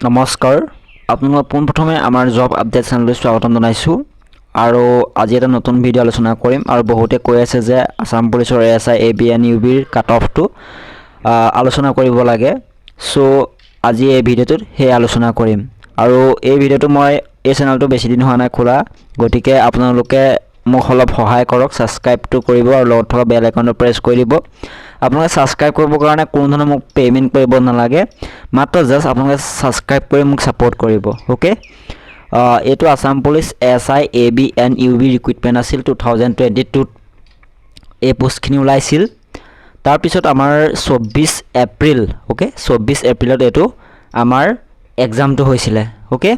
নমস্কাৰ আপোনালোক পোনপ্ৰথমে আমাৰ জব আপডেট চেনেললৈ স্বাগতম জনাইছোঁ আৰু আজি এটা নতুন ভিডিঅ' আলোচনা কৰিম আৰু বহুতে কৈ আছে যে আসাম পুলিচৰ ASI ABN UBৰ কাট অফটো আলোচনা কৰিব লাগে সো আজি এই ভিডিঅ'টোত সেই আলোচনা কৰিম আৰু এই ভিডিঅ'টো মই এই চেনেলটো বেছি দিন হোৱা নাই খোলা গতিকে আপোনালোকে মোক অলপ সহায় কৰক সাবস্ক্ৰাইবটো কৰিব আৰু লগত থকা বেল আইকনটো প্ৰেছ কৰি দিব আপোনালোকে সাবস্ক্ৰাইব কৰিবৰ কাৰণে কোনো ধৰণৰ মোক পেমেন্ট কৰিব নালাগে মাত্ৰ জাস্ট আপোনালোকে সাবস্ক্ৰাইব কৰি মোক সাপোৰ্ট কৰিব ওকে এটো Assam police ASI ABN UB recruitment আছিল 2022 এই পোষ্টখিনি ওলাইছিল তাৰ পিছত আমাৰ 24 এপ্ৰিল ওকে 24 এপ্ৰিলত এটো আমাৰ এক্সামটো হৈছিল ওকে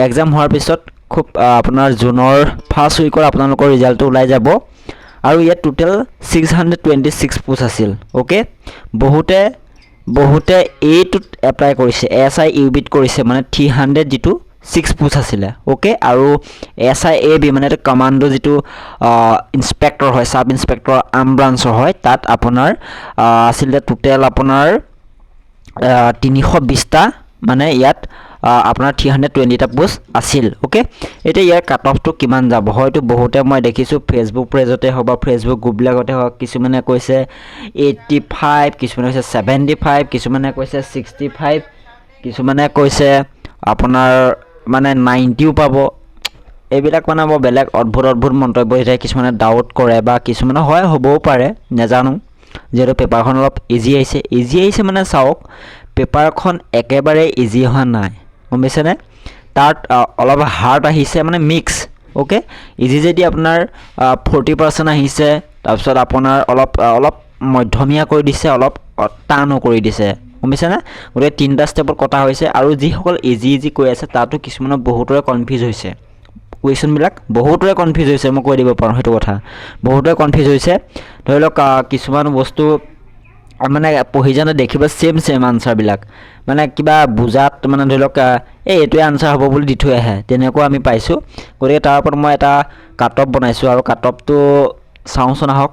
এক্সাম হোৱাৰ পিছত খুব আপোনাৰ জুনৰ ফাৰ্স্ট উইকৰ আপোনালোকৰ ৰিজাল্টটো ওলাই যাব আৰু ইয়া টোটাল 626 পোষ্ট আছিল ওকে বহুতে এটোত এপ্লাই কৰিছে ASI UBত কৰিছে মানে 300 যেটো 6 পোষ্ট আছিল ওকে আৰু ASI AB মানে কমান্ডো যেটো ইনস্পেক্টৰ হয় সাব ইনস্পেক্টৰ আৰ্ম ব্ৰাঞ্চৰ হয় তাত আপোনাৰ আছিল টোটাল আপোনাৰ 320 টা মানে ইয়াত আপোনাৰ 320 টা পোষ্ট আছিল ওকে এটা ইয়াৰ কাট অফটো কিমান যাব হয়তো বহুতে মই দেখিছো ফেসবুক পেজতে হবা ফেসবুক গ্ৰুপ লাগতে হয় কিছুমানে কৈছে 85 কিছুমানে কৈছে 75 কিছুমানে কৈছে 65 কিছুমানে কৈছে আপোনাৰ মানে 90 পাব এইবিলাক মানে বেলেগ অদ্ভুত মন্তব্য হৈ থাকে কিছুমানে ডাউট কৰে বা কিছুমানে হয় হ'বও পাৰে নেজানো যেটো পেপাৰখন অলপ ইজি আহিছে মানে চাওক পেপাৰখন একেবাৰে ইজি হোৱা নাই গমছেনে তাত অলপ হাৰ্ড আহিছে মানে মিক্স ওকে ইজি যদি আপোনাৰ 40% আহিছে তাৰপিছত আপোনাৰ অলপ মধ্যমীয়া কৰি দিছে অলপ টানো কৰি দিছে গমছেনে গৰে তিনটা ষ্টেপত কথা হৈছে আৰু যি সকল ইজি কৈ আছে তাতো কিছুমান বহুতৰে কনফিউজ হৈছে কোৱেশ্চন বিলাক বহুতৰে কনফিউজ হৈছে মই কৈ দিব পাৰো হেতু কথা বহুতৰে কনফিউজ হৈছে ধৰি লওক কিছুমান বস্তু মানে পঢ়ি জানে দেখিবা সেম আনসাৰ বিলাক মানে কিবা বুজাত মানে ধৰি লওক এটোই আনসাৰ হ'ব বুলি দি থৈ আহে তেনেকুৱা আমি পাইছো গৰে তাৰ ওপৰত মই এটা কাট অফ বনাইছো আৰু কাট অফটো চাওঁচোন আহক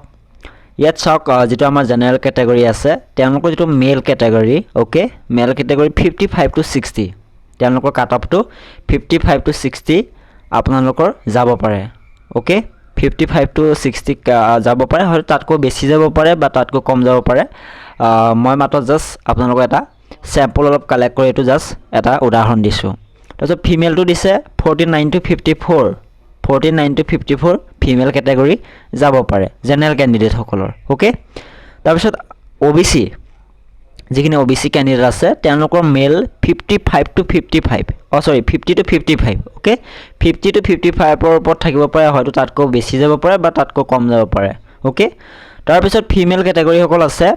ইয়াত চাওক যেটো আমাৰ জেনাৰেল ক্যাটাগৰী আছে তেওঁলোকৰ যেটো মেল category okay male category 55 to 60 তেওঁলোকৰ কাট অফটো 55 to 60 আপোনালোকৰ যাব পাৰে ওকে 55 to 60 যাব পাৰে হয়তো তাতকৈ বেছি যাব পাৰে বা তাতকৈ কম যাব পাৰে মই মাত্ৰ জাস্ট আপোনালোকক এটা স্যাম্পল অলপ কালেক্ট কৰি এটো জাস্ট এটা উদাহৰণ দিছো তাৰপিছত ফিমেলটো দিছে 49 to 54 ফিমেল ক্যাটাগৰী যাব পাৰে জেনাৰেল ক্যান্ডিডেট সকলৰ ওকে তাৰপিছত OBC যিখিনি OBC ক্যান্ডিডেট আছে তেওঁলোকৰ মেল 55 to 55 50 to 55 ওকে 50 to 55 ৰ ওপৰত থাকিব পাৰে হয়তো তাতকৈ বেছি যাব পাৰে বা তাতকৈ কম যাব পাৰে ওকে তাৰপিছত ফিমেল ক্যাটাগৰী সকল আছে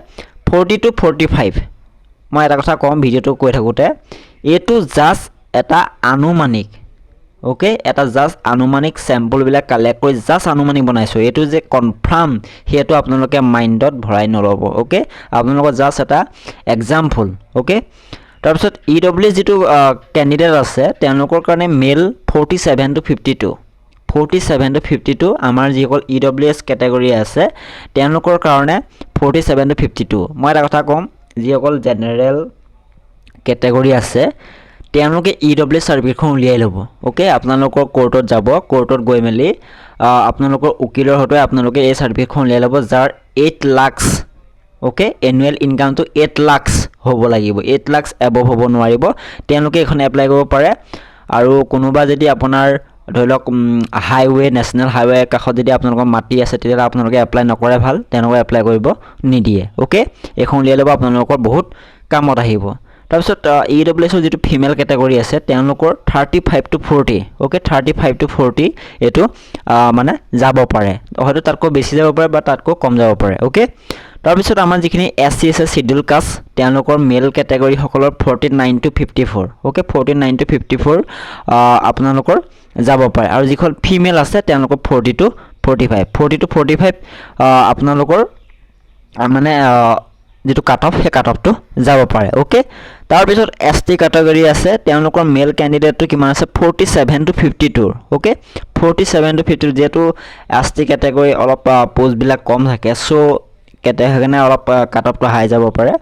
40 to 45 মই এটা কথা কম ভিডিওটো কৈ থাকোতে এটো জাস্ট এটা আনুমানিক ওকে এটা জাস্ট আনুমানিক স্যাম্পল বিলাক কালেক্ট কৰি জাস্ট আনুমানিক বনাইছো এটো যে কনফাৰ্ম হেতু আপোনালোকে মাইন্ডত ভৰাই নলব ওকে আপোনালোকৰ জাস্ট এটা এক্সাম্পল ওকে তাৰপিছত EW যেটো ক্যান্ডিডেট আছে তেওঁলোকৰ কাৰণে মেল 47 to 52 আমাৰ যিসকল EWS ক্যাটাগৰী আছে তেওঁলোকৰ কাৰণে 47 to 52 মই এটা কথা কম যিসকল জেনাৰেল ক্যাটাগৰী আছে তেওঁলোকে EWS সাৰ্টিফিকেটখন উলিয়াই লব ওকে আপোনালোকৰ কোৰ্টত যাব কোৰ্টত গৈ মেলি আপোনালোকৰ উকিলৰ হতে আপোনালোকে এই সাৰ্টিফিকেটখন উলিয়াই লব যাৰ 8 লাখ ওকে এনুৱেল ইনকাম তো 8 লাখ হ'ব লাগিব 8 লাখ এবভ হ'ব নোৱাৰিব তেওঁলোকে এখন এপ্লাই কৰিব পাৰে আৰু কোনোবা যদি আপোনাৰ ধৰি লওক হাইৱে নেশনাল হাইৱে কাখত যদি আপোনালোকৰ মাটি আছে তেতিয়া আপোনালোকে এপ্লাই নকৰে ভাল তেওঁলোকে এপ্লাই কৰিব নিদিয়ে ওকে এখন উলিয়াই লব আপোনালোকৰ বহুত কামত আহিব তাৰপিছত EWS ৰ যেটো ফিমেল ক্যাটাগৰী আছে তেওঁলোকৰ 35 to 40 ওকে 35 to 40 এটো মানে যাব পাৰে হয়তো তাতকৈ বেছি যাব পাৰে বা তাতকৈ কম যাব পাৰে ওকে তাৰপিছত আমাৰ যিখিনি SC আছে শিডিউল কাষ্ট তেওঁলোকৰ মেল ক্যাটাগৰী সকলৰ 49 to 54 ওকে 49 to 54 আপোনালোকৰ যাব পাৰে আৰু যিখন ফিমেল আছে তেওঁলোকৰ 40 to 45 আপোনালোকৰ মানে যেটো কাট অফ হে কাট অফটো যাব পাৰে ওকে তাৰ পিছত ST ক্যাটাগৰী আছে তেওঁলোকৰ মেল ক্যান্ডিডেটটো কিমান আছে 47 to 52 ওকে 47 to 52 যেটো ST ক্যাটাগৰী অলপ পোষ্ট বিলাক কম থাকে সো কাৰণে অলপ কাট অফটো হাই যাব পাৰে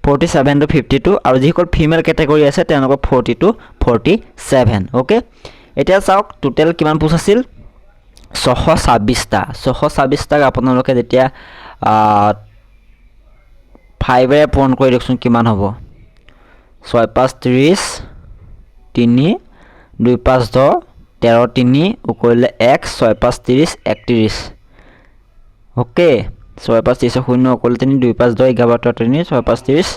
47 to 52 আৰু যিসকল ফিমেল কেটেগৰী আছে তেওঁলোকৰ 40 to 47 ওকে এতিয়া চাওক টোটেল কিমান পোষ্ট আছিল 626টা আপোনালোকে যেতিয়া 5 এৰে পূৰণ কৰি দেখোন কিমান হ'ব 6 5 30 3 2 5 10 13 3 কৰিলে 1 6 5 30 31 ওকে 6 5 30 0 কৰিলে 3 2 5 10 11 3 6 5 30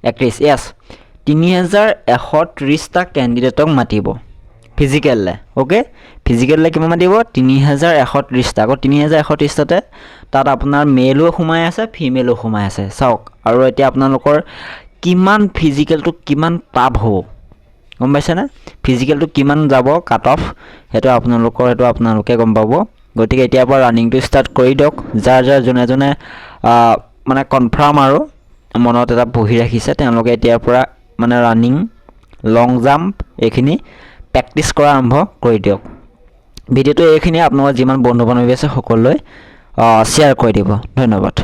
31 yes 3130টা ক্যান্ডিডেটক মাতিব ফিজিক্যাললে ওকে ফিজিক্যাললে কিমান মাতিব 3130টা আকৌ 3130টাতে তাত আপোনাৰ মেলও সোমাই আছে ফিমেলও সোমাই আছে চাওক আৰু এতিয়া আপোনালোকৰ কিমান ফিজিক্যালটো কিমান টাফ হ'ব গম পাইছে না ফিজিক্যালটো কিমান যাব কাট অফ হেতু আপোনালোকে গম পাব গতিকে এতিয়াৰ পৰা ৰানিংটো ষ্টাৰ্ট কৰি দিয়ক যাৰ জনে জনে মানে কনফাৰ্ম আৰু মনত এটা বহি ৰাখিছে তেওঁলোকে এতিয়াৰ পৰা মানে ৰানিং লং জাম্প এইখিনি প্ৰেক্টিস কৰা আৰম্ভ কৰি দিয়ক ভিডিওটো এইখিনি আপোনালোকৰ যিমান বন্ধু বান্ধৱী আছে সকলোলৈ শ্বেয়াৰ কৰি দিব ধন্যবাদ